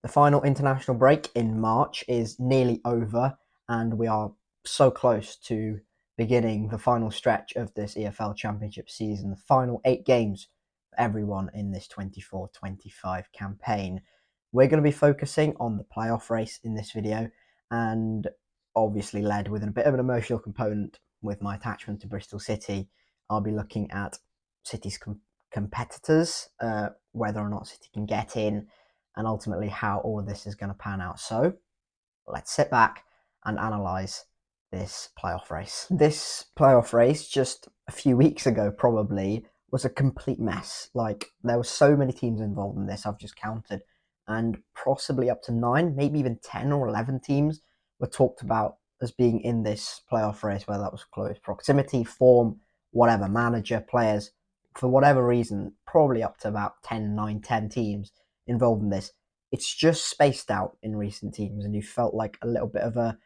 The final international break in March is nearly over, and we are so close to beginning the final stretch of this EFL Championship season, the final 8 games for everyone in this 24-25 campaign. We're going to be focusing on the playoff race in this video, and obviously led with a bit of an emotional component with my attachment to Bristol City. I'll be looking at City's competitors, whether or not City can get in, and ultimately how all of this is going to pan out. So let's sit back and analyse this playoff race. This playoff race just a few weeks ago probably was a complete mess. Like, there were so many teams involved in this, I've just counted, and possibly up to 9, maybe even 10 or 11 teams were talked about as being in this playoff race, whether that was close proximity, form, whatever, manager, players, for whatever reason, probably up to about 10 teams involved in this. It's just spaced out in recent teams, and you felt like a little bit of a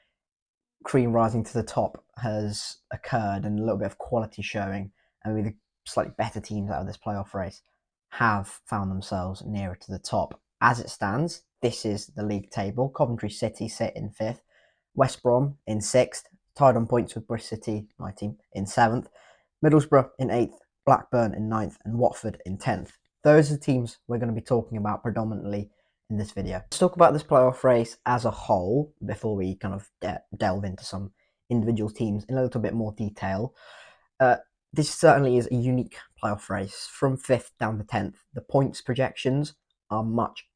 cream rising to the top has occurred and a little bit of quality showing, and maybe the slightly better teams out of this playoff race have found themselves nearer to the top. As it stands, this is the league table. Coventry City sit in 5th, West Brom in 6th, tied on points with Bristol City, my team, in 7th, Middlesbrough in 8th, Blackburn in 9th, and Watford in 10th. Those are the teams we're going to be talking about predominantly in this video. Let's talk about this playoff race as a whole before we kind of delve into some individual teams in a little bit more detail. This certainly is a unique playoff race. From 5th down to 10th, the points projections are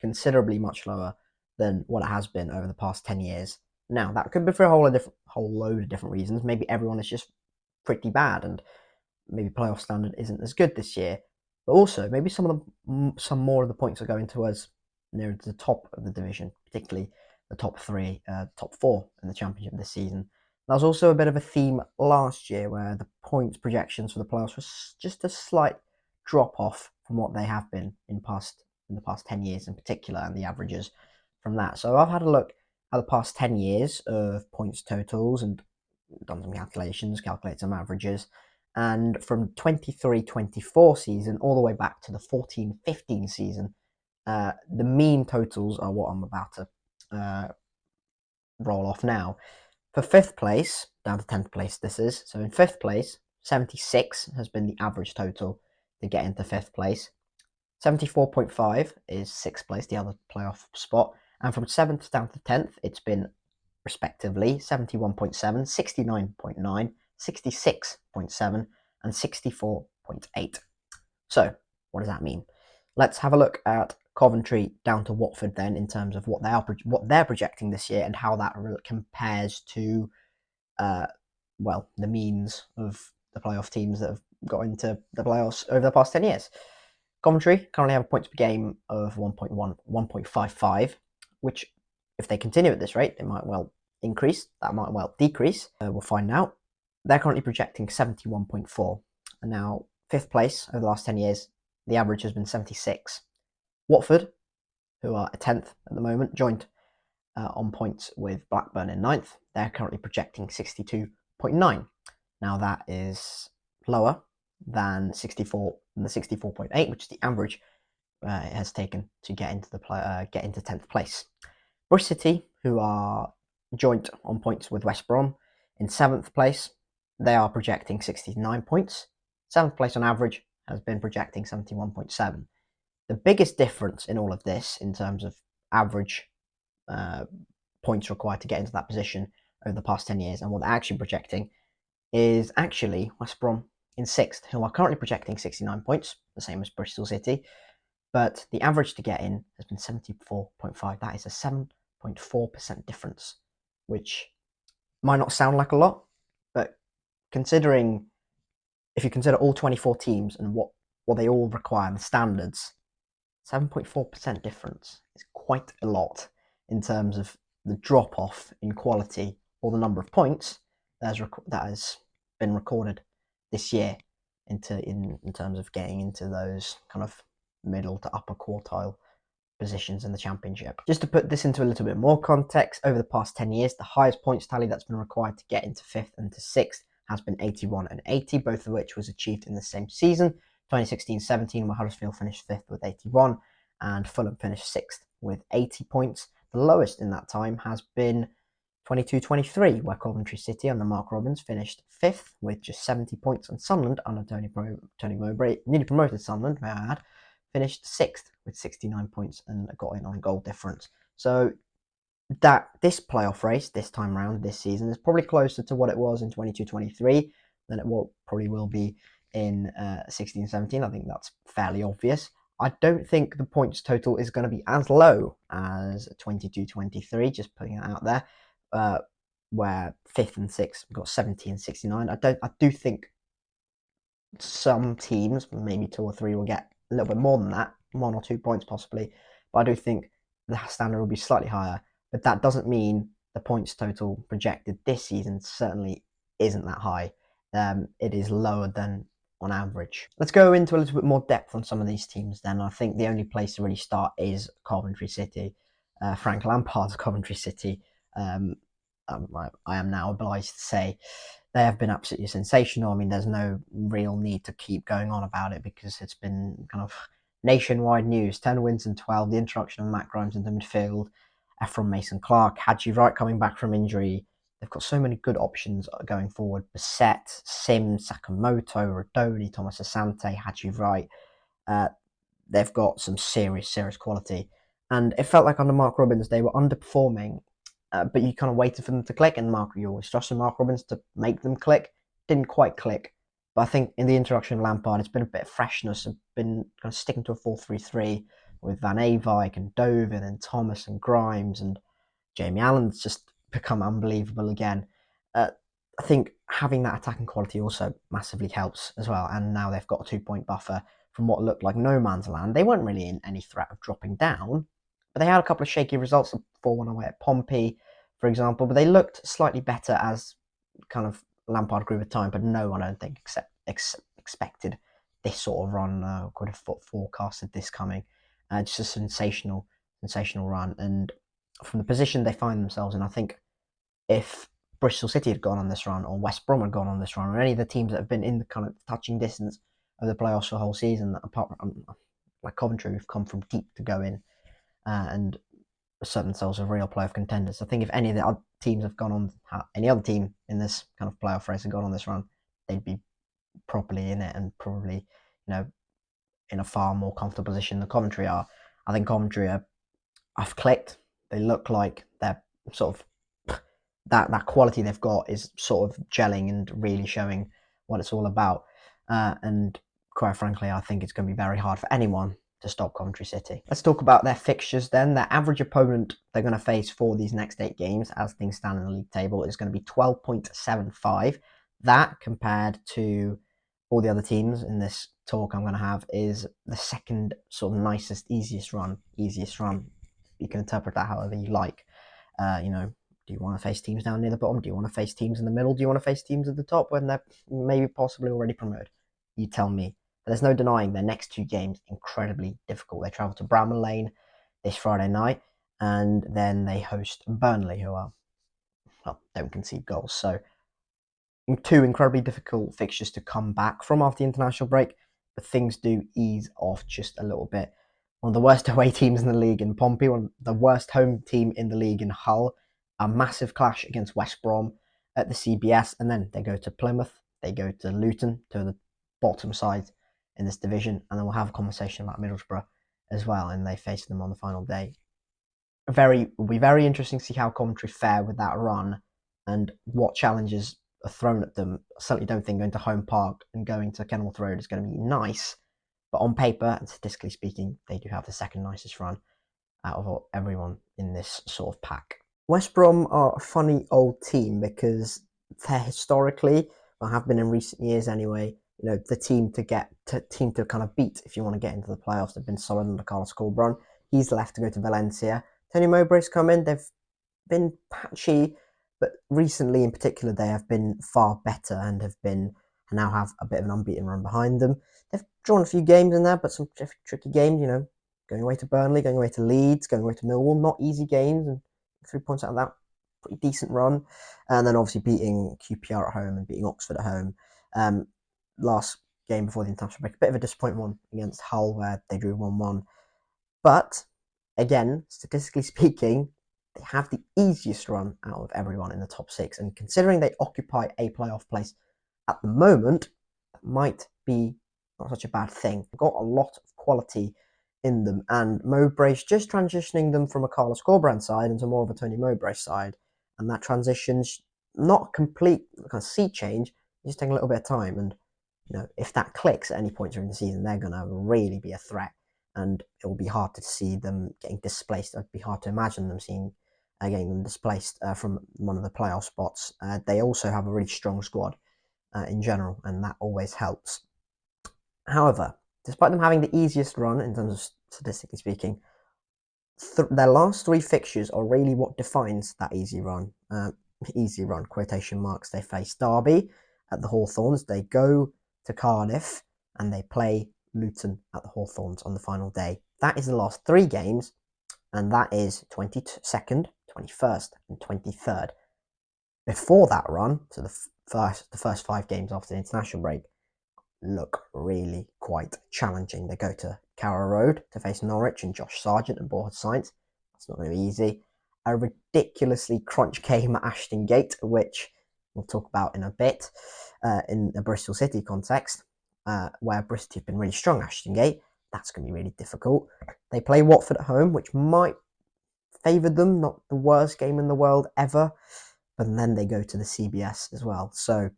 considerably much lower than what it has been over the past 10 years. Now, that could be for a whole load of different reasons. Maybe everyone is just pretty bad, and maybe playoff standard isn't as good this year. But also, maybe some more of the points are going towards near to the top of the division, particularly the top 4 in the Championship this season. That was also a bit of a theme last year, where the points projections for the playoffs was just a slight drop off from what they have been in the past 10 years in particular, and the averages from that. So I've had a look at the past 10 years of points totals and done some calculations, calculated some averages. And from 23-24 season all the way back to the 14-15 season, the mean totals are what I'm about to roll off now. For 5th place, down to 10th place this is. So in 5th place, 76 has been the average total to get into 5th place. 74.5 is 6th place, the other playoff spot. And from 7th down to 10th, it's been respectively 71.7, 69.9, 66.7, and 64.8. So what does that mean? Let's have a look at Coventry down to Watford then, in terms of what they're projecting this year and how that compares to the means of the playoff teams that have got into the playoffs over the past 10 years. Coventry currently have a points per game of 1.55, which, if they continue at this rate, they might well increase, that might well decrease. We'll find out. They're currently projecting 71.4, and now 5th place over the last 10 years, the average has been 76. Watford, who are a 10th at the moment, joint on points with Blackburn in 9th. They're currently projecting 62.9. Now that is lower than the 64.8, which is the average it has taken to get into 10th place. Bristol City, who are joint on points with West Brom in 7th place, they are projecting 69 points. 7th place on average has been projecting 71.7. The biggest difference in all of this, in terms of average points required to get into that position over the past 10 years and what they're actually projecting, is actually West Brom in 6th, who are currently projecting 69 points, the same as Bristol City, but the average to get in has been 74.5. That is a 7.4% difference, which might not sound like a lot, but if you consider all 24 teams and what they all require, the standards, 7.4% difference is quite a lot in terms of the drop-off in quality or the number of points that has been recorded this year in terms of getting into those kind of middle to upper quartile positions in the Championship. Just to put this into a little bit more context, over the past 10 years, the highest points tally that's been required to get into 5th and to 6th has been 81 and 80, both of which was achieved in the same season, 2016-17, where Huddersfield finished 5th with 81 and Fulham finished 6th with 80 points. The lowest in that time has been 22-23, where Coventry City under Mark Robins finished 5th with just 70 points, and Sunderland under Tony Mowbray, newly promoted Sunderland, may I add, finished 6th with 69 points and got in on goal difference. So that this playoff race this time around this season is probably closer to what it was in 22-23 than it probably will be in 16-17. I think that's fairly obvious. I don't think the points total is going to be as low as 22-23, just putting it out there, where 5th and 6th got 70 and 69. I do think some teams, maybe 2 or 3, will get a little bit more than that, 1 or 2 points possibly, but I do think the standard will be slightly higher. But that doesn't mean the points total projected this season certainly isn't that high. It is lower than on average. Let's go into a little bit more depth on some of these teams then. I think the only place to really start is Coventry City. Frank Lampard's Coventry City. I am now obliged to say they have been absolutely sensational. I mean, there's no real need to keep going on about it because it's been kind of nationwide news. 10 wins and 12, the introduction of Matt Grimes into midfield, Ephron Mason-Clark, Haji Wright coming back from injury. They've got so many good options going forward. Bissett, Sims, Sakamoto, Rodoni, Thomas Asante, Haji Wright. They've got some serious quality. And it felt like under Mark Robins, they were underperforming, but you kind of waited for them to click, and you always trusted Mark Robins to make them click. Didn't quite click. But I think in the introduction of Lampard, it's been a bit of freshness. It's been kind of sticking to a 4-3-3 with Van Avijk and Dovin and Thomas and Grimes, and Jamie Allen's just become unbelievable again. I think having that attacking quality also massively helps as well. And now they've got a 2-point buffer from what looked like no man's land. They weren't really in any threat of dropping down, but they had a couple of shaky results, 4-1 away at Pompey, for example. But they looked slightly better as kind of Lampard grew with time. But no one, I don't think, expected this sort of run. Could have forecasted this coming. Just a sensational run. And from the position they find themselves in, I think if Bristol City had gone on this run, or West Brom had gone on this run, or any of the teams that have been in the kind of touching distance of the playoffs for the whole season, apart from like Coventry, who've come from deep to go in and assert themselves as real playoff contenders. I think if any of the other teams have gone on, any other team in this kind of playoff race had gone on this run, they'd be properly in it and probably, in a far more comfortable position than Coventry are. I think Coventry have clicked. They look like they're sort of that quality they've got is sort of gelling and really showing what it's all about. And quite frankly, I think it's going to be very hard for anyone to stop Coventry City. Let's talk about their fixtures then. Their average opponent they're going to face for these next 8 games, as things stand in the league table, is going to be 12.75. That, compared to all the other teams in this talk I'm going to have, is the second sort of nicest, easiest run. You can interpret that however you like. Do you want to face teams down near the bottom? Do you want to face teams in the middle? Do you want to face teams at the top when they're maybe possibly already promoted? You tell me. But there's no denying their next 2 games incredibly difficult. They travel to Bramall Lane this Friday night, and then they host Burnley, who don't concede goals. So 2 incredibly difficult fixtures to come back from after the international break, but things do ease off just a little bit. One of the worst away teams in the league in Pompey, one of the worst home team in the league in Hull, a massive clash against West Brom at the CBS, and then they go to Plymouth, they go to Luton, to the bottom side in this division, and then we'll have a conversation about Middlesbrough as well, and they face them on the final day. Will be very interesting to see how Coventry fare with that run and what challenges are thrown at them. I certainly don't think going to Home Park and going to Kenilworth Road is going to be nice, but on paper and statistically speaking, they do have the second nicest run out of everyone in this sort of pack. West Brom are a funny old team because they're historically, or have been in recent years anyway, the team to kind of beat if you want to get into the playoffs. They've been solid under Carlos Corberán. He's left to go to Valencia. Tony Mowbray's come in. They've been patchy, but recently in particular they have been far better and now have a bit of an unbeaten run behind them. They've drawn a few games in there, but some tricky games, going away to Burnley, going away to Leeds, going away to Millwall, not easy games, and 3 points out of that, pretty decent run. And then obviously beating QPR at home and beating Oxford at home. Last game before the international break, a bit of a disappointing one against Hull where they drew 1-1. But again, statistically speaking, they have the easiest run out of everyone in the top 6. And considering they occupy a playoff place at the moment, that might be not such a bad thing. They've got a lot of quality in them, and Mowbray's just transitioning them from a Carlos Corberán side into more of a Tony Mowbray side, and that transition's not a complete kind of sea change. It's just taking a little bit of time, and if that clicks at any point during the season, they're going to really be a threat, and it will be hard to see them getting displaced. It'd be hard to imagine them getting them displaced from one of the playoff spots. They also have a really strong squad in general, and that always helps. However, despite them having the easiest run in terms of statistically speaking, their last 3 fixtures are really what defines that easy run. Easy run, quotation marks. They face Derby at the Hawthorns. They go to Cardiff and they play Luton at the Hawthorns on the final day. That is the last 3 games, and that is 22nd, 21st, and 23rd. Before that run, so the first 5 games after the international break, look really quite challenging. They go to Carrow Road to face Norwich and Josh Sargent and Borja Sainz. That's not going to be easy. A ridiculously crunch game at Ashton Gate, which we'll talk about in a bit in the Bristol City context, where Bristol have been really strong. Ashton Gate, that's going to be really difficult. They play Watford at home, which might favour them, not the worst game in the world ever, but then they go to the CBS as well. So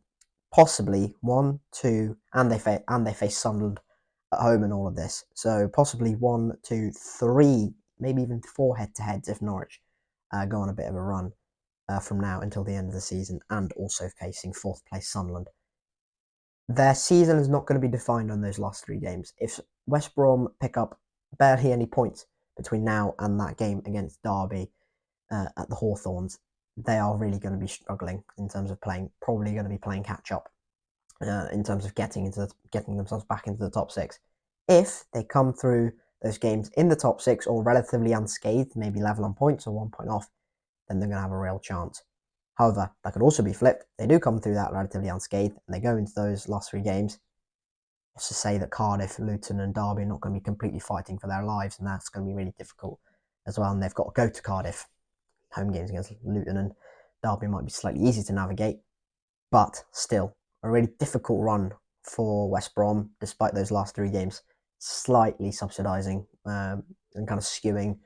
possibly 1, 2, and they face Sunderland at home in all of this. So possibly 1, 2, 3, maybe even 4 head-to-heads if Norwich go on a bit of a run from now until the end of the season, and also facing 4th place Sunderland. Their season is not going to be defined on those last 3 games. If West Brom pick up barely any points between now and that game against Derby at the Hawthorns, they are really going to be struggling in terms of playing, probably going to be playing catch up in terms of getting themselves back into the top 6. If they come through those games in the top 6 or relatively unscathed, maybe level on points or 1 point off, then they're going to have a real chance. However, that could also be flipped. They do come through that relatively unscathed, and they go into those last 3 games. It's to say that Cardiff, Luton, and Derby are not going to be completely fighting for their lives, and that's going to be really difficult as well. And they've got to go to Cardiff. Home games against Luton and Derby might be slightly easier to navigate, but still a really difficult run for West Brom, despite those last 3 games slightly subsidising and kind of skewing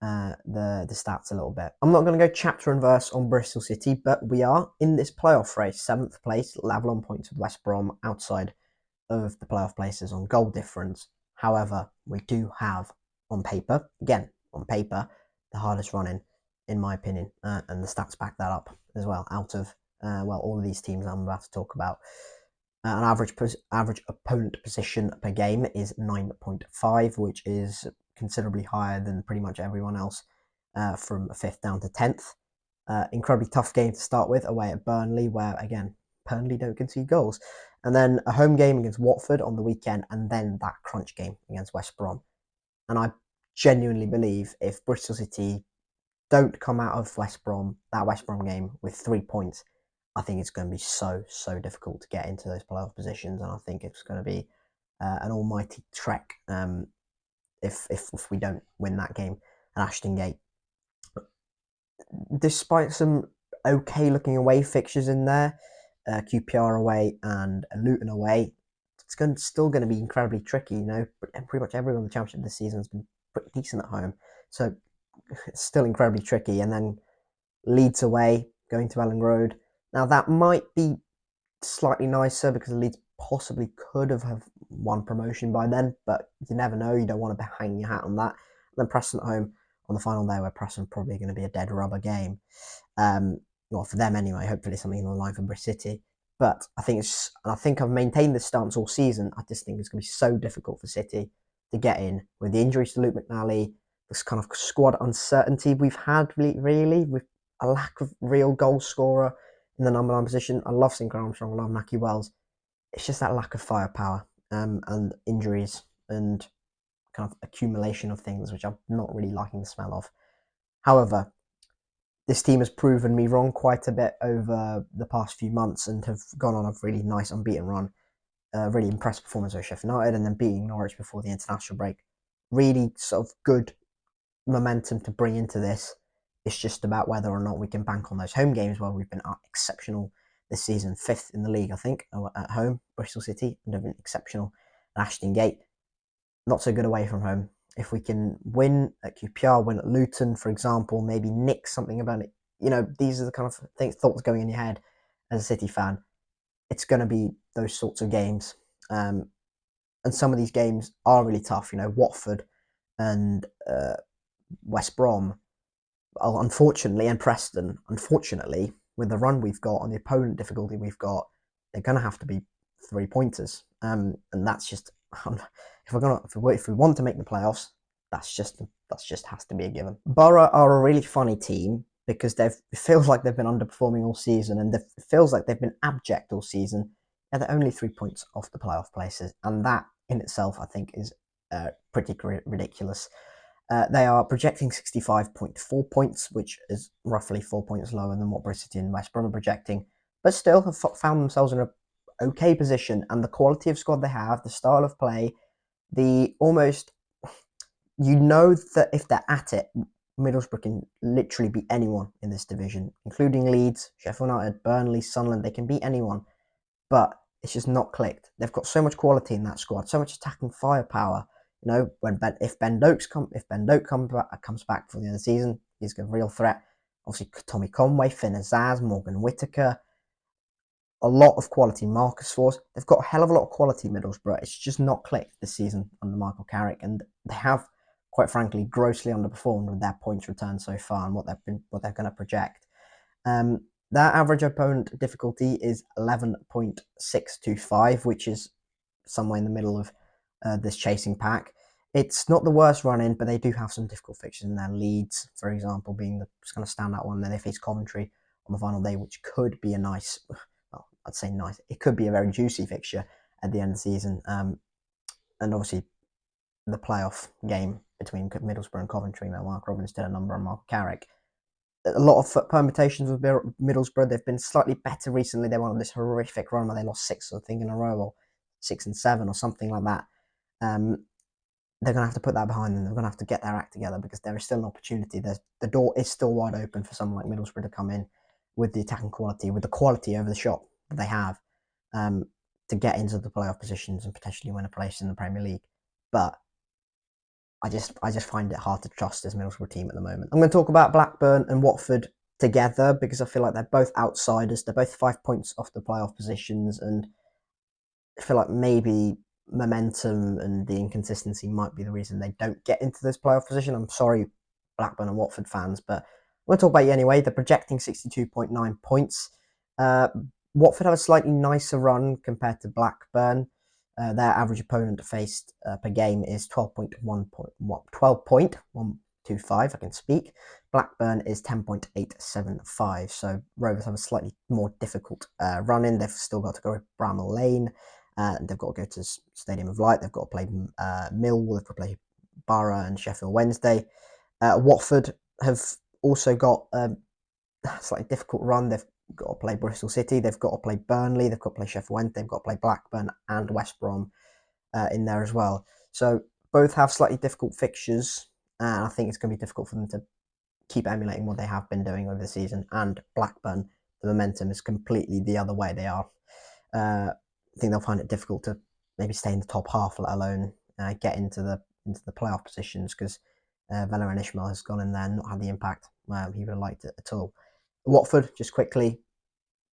the stats a little bit. I'm not going to go chapter and verse on Bristol City, but we are in this playoff race, 7th place, level on points with West Brom, outside of the playoff places on goal difference. However, we do have on paper, the hardest run in my opinion, and the stats back that up as well. Out of all of these teams I'm about to talk about, an average opponent position per game is 9.5, which is considerably higher than pretty much everyone else from 5th down to 10th. Incredibly tough game to start with, away at Burnley, where again Burnley don't concede goals, and then a home game against Watford on the weekend, and then that crunch game against West Brom. And I genuinely believe if Bristol City don't come out of that West Brom game with 3 points, I think it's going to be so difficult to get into those playoff positions, and I think it's going to be an almighty trek if we don't win that game at Ashton Gate. Despite some okay looking away fixtures in there, QPR away and Luton away, it's still going to be incredibly tricky. Pretty much everyone in the Championship this season has been pretty decent at home, so it's still incredibly tricky. And then Leeds away, going to Elland Road. Now that might be slightly nicer because Leeds possibly could have won promotion by then, but you never know. You don't want to hang your hat on that. And then Preston at home on the final day, where Preston probably going to be a dead rubber game. Well, for them anyway. Hopefully something on the line for Bristol City. But I think I've maintained this stance all season. I just think it's going to be so difficult for City to get in with the injuries to Luke McNally, this kind of squad uncertainty we've had, really, with a lack of real goal scorer in the number 9 position. I love Sinclair Armstrong, I love Nahki Wells. It's just that lack of firepower and injuries and kind of accumulation of things, which I'm not really liking the smell of. However, this team has proven me wrong quite a bit over the past few months and have gone on a really nice unbeaten run. Really impressive performance over Sheffield United, and then beating Norwich before the international break. Really sort of good momentum to bring into this. It's just about whether or not we can bank on those home games where we've been exceptional this season, 5th in the league, I think, at home, Bristol City, and have been exceptional at Ashton Gate. Not so good away from home. If we can win at QPR, win at Luton, for example, maybe nick something about it, these are the kind of thoughts going in your head as a City fan. It's going to be those sorts of games. And some of these games are really tough. Watford and West Brom, unfortunately, and Preston, unfortunately, with the run we've got and the opponent difficulty we've got, they're going to have to be 3-pointers. And that's just, if we want to make the playoffs, that's just has to be a given. Borough are a really funny team because it feels like they've been underperforming all season, and it feels like they've been abject all season. And they're only 3 points off the playoff places, and that in itself, I think, is pretty ridiculous. They are projecting 65.4 points, which is roughly 4 points lower than what Bristol City and West Brom are projecting, but still have found themselves in a okay position. And the quality of squad they have, the style of play, the almost, that if they're at it, Middlesbrough can literally beat anyone in this division, including Leeds, Sheffield United, Burnley, Sunderland. They can beat anyone, but it's just not clicked. They've got so much quality in that squad, so much attacking firepower. If Ben Doak comes back for the end of the season, he's a real threat. Obviously, Tommy Conway, Finn Azaz, Morgan Whittaker, a lot of quality. Marcus Force. They've got a hell of a lot of quality, Middlesbrough. It's just not clicked this season under Michael Carrick, and they have, quite frankly, grossly underperformed with their points returned so far and what they're going to project. Their average opponent difficulty is 11.625, which is somewhere in the middle of this chasing pack. It's not the worst run-in, but they do have some difficult fixtures in their. Leeds, for example, being the kind of standout one. Then they face Coventry on the final day, which could be a nice, well, I'd say nice. It could be a very juicy fixture at the end of the season. And obviously, the playoff game between Middlesbrough and Coventry, Mark Robins did a number on Mark Carrick. A lot of permutations with Middlesbrough. They've been slightly better recently. They went on this horrific run where they lost 6, I think, in a row, or 6 and 7, or something like that. They're going to have to put that behind them. They're going to have to get their act together because there is still an opportunity. The door is still wide open for someone like Middlesbrough to come in with the attacking quality, with the quality over the shot that they have, to get into the playoff positions and potentially win a place in the Premier League. But I just find it hard to trust this Middlesbrough team at the moment. I'm going to talk about Blackburn and Watford together because I feel like they're both outsiders. They're both 5 points off the playoff positions, and I feel like maybe momentum and the inconsistency might be the reason they don't get into this playoff position. I'm sorry, Blackburn and Watford fans, but we'll talk about you anyway. They're projecting 62.9 points. Watford have a slightly nicer run compared to Blackburn. Their average opponent faced per game is 12.125. I can speak. Blackburn is 10.875. So Rovers have a slightly more difficult run-in. They've still got to go to Bramall Lane. They've got to go to Stadium of Light. They've got to play Millwall. They've got to play Borough and Sheffield Wednesday. Watford have also got a slightly difficult run. They've got to play Bristol City. They've got to play Burnley. They've got to play Sheffield Wednesday. They've got to play Blackburn and West Brom in there as well. So both have slightly difficult fixtures. And I think it's going to be difficult for them to keep emulating what they have been doing over the season. And Blackburn, the momentum is completely the other way. They are. I think they'll find it difficult to maybe stay in the top half, let alone get into the playoff positions, because Valérien Ismaël has gone in there and not had the impact he would have liked it at all. Watford, just quickly,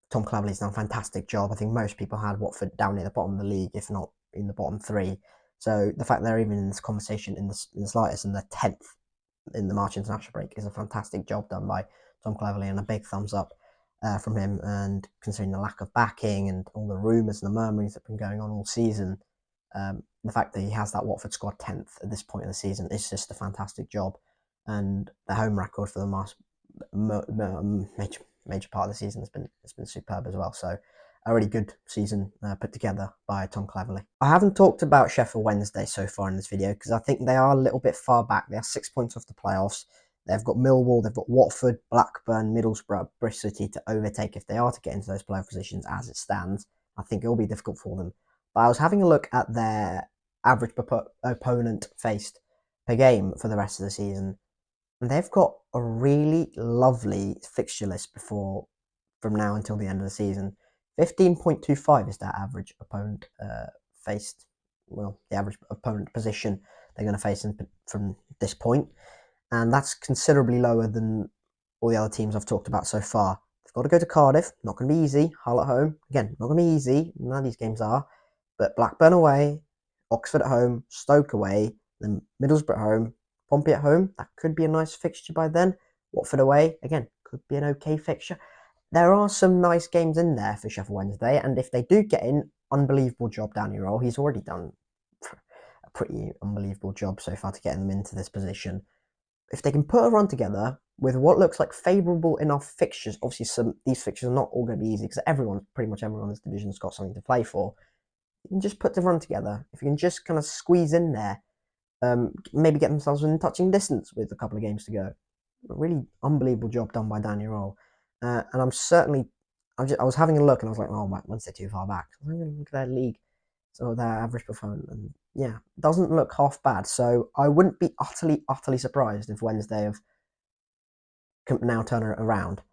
Tom Cleverley's done a fantastic job. I think most people had Watford down near the bottom of the league, if not in the bottom 3. So the fact they're even in this conversation in the slightest, and they're 10th in the March international break, is a fantastic job done by Tom Cleverley, and a big thumbs up from him. And considering the lack of backing and all the rumours and the murmurings that have been going on all season, the fact that he has that Watford squad 10th at this point in the season is just a fantastic job. And the home record for the major part of the season has been superb as well. So a really good season put together by Tom Cleverley. I haven't talked about Sheffield Wednesday so far in this video because I think they are a little bit far back. They are 6 points off the playoffs. They've got Millwall, they've got Watford, Blackburn, Middlesbrough, Bristol City to overtake if they are to get into those playoff positions as it stands. I think it will be difficult for them. But I was having a look at their average opponent faced per game for the rest of the season. And they've got a really lovely fixture list from now until the end of the season. 15.25 is their average opponent faced. Well, the average opponent position they're going to face from this point, and that's considerably lower than all the other teams I've talked about so far. They've got to go to Cardiff, not going to be easy. Hull at home, again, not going to be easy. None of these games are, but Blackburn away, Oxford at home, Stoke away, then Middlesbrough at home, Pompey at home. That could be a nice fixture by then. Watford away, again, could be an okay fixture. There are some nice games in there for Sheffield Wednesday, and if they do get in, unbelievable job, Danny Roll. He's already done a pretty unbelievable job so far to getting them into this position. If they can put a run together with what looks like favourable enough fixtures, obviously these fixtures are not all going to be easy because pretty much everyone in this division has got something to play for. You can just put the run together. If you can just kind of squeeze in there, maybe get themselves within touching distance with a couple of games to go. A really unbelievable job done by Danny Roll. And I was having a look and I was like, oh, Wednesday too far back. I'm going to look at their league, so their average performance, and yeah, doesn't look half bad. So I wouldn't be utterly surprised if Wednesday have now turn it around.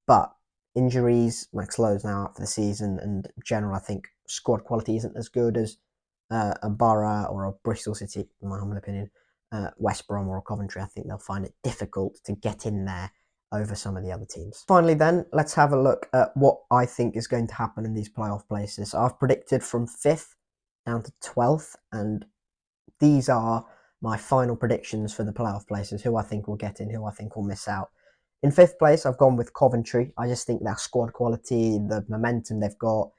But injuries, Max Lowe's now out for the season, and in general, I think squad quality isn't as good as a Borough or a Bristol City, in my humble opinion. West Brom or Coventry, I think they'll find it difficult to get in there over some of the other teams. Finally then, let's have a look at what I think is going to happen in these playoff places. I've predicted from 5th down to 12th, and these are my final predictions for the playoff places, who I think will get in, who I think will miss out. In 5th place, I've gone with Coventry. I just think their squad quality, the momentum they've got,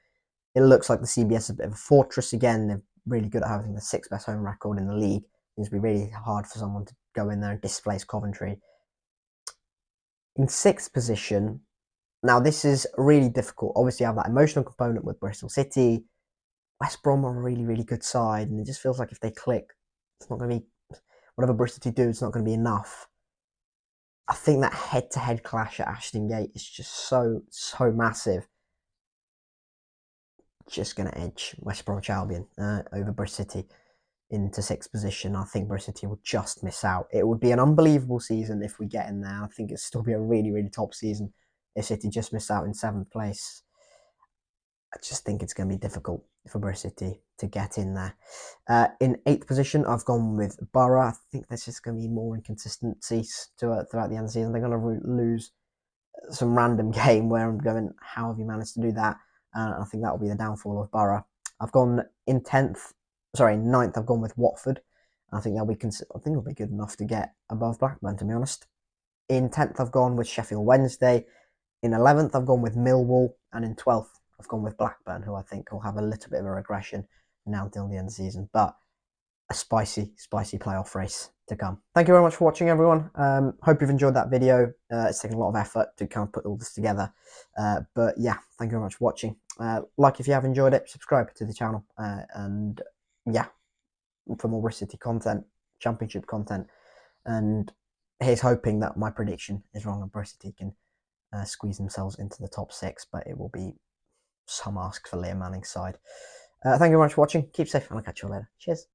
it looks like the CBS is a bit of a fortress again. They're really good at having the 6th best home record in the league. It's going to be really hard for someone to go in there and displace Coventry. In 6th position, now this is really difficult. Obviously, I have that emotional component with Bristol City. West Brom are a really good side, and it just feels like if they click, it's not going to be, whatever Bristol City do, it's not going to be enough. I think that head-to-head clash at Ashton Gate is just so massive. Just going to edge West Bromwich Albion over Bristol City into 6th position. I think Bristol City will just miss out. It would be an unbelievable season if we get in there. I think it'd still be a really top season if City just miss out in 7th place. I just think it's going to be difficult for Bristol City to get in there. In 8th position, I've gone with Borough. I think there's just going to be more inconsistencies throughout the end of the season. They're going to lose some random game where I'm going, how have you managed to do that? I think that will be the downfall of Borough. I've gone in 9th, I've gone with Watford. I think they'll be good enough to get above Blackburn, to be honest. In 10th, I've gone with Sheffield Wednesday. In 11th, I've gone with Millwall. And in 12th, I've gone with Blackburn, who I think will have a little bit of a regression now until the end of the season. But a spicy playoff race to come. Thank you very much for watching, everyone. Hope you've enjoyed that video. It's taken a lot of effort to kind of put all this together. But yeah, thank you very much for watching. Like if you have enjoyed it, subscribe to the channel. And yeah, for more Bristol City content, Championship content. And here's hoping that my prediction is wrong and Bristol City can squeeze themselves into the top 6, but it will be some ask for Liam Manning's side. Thank you very much for watching. Keep safe, and I'll catch you later. Cheers.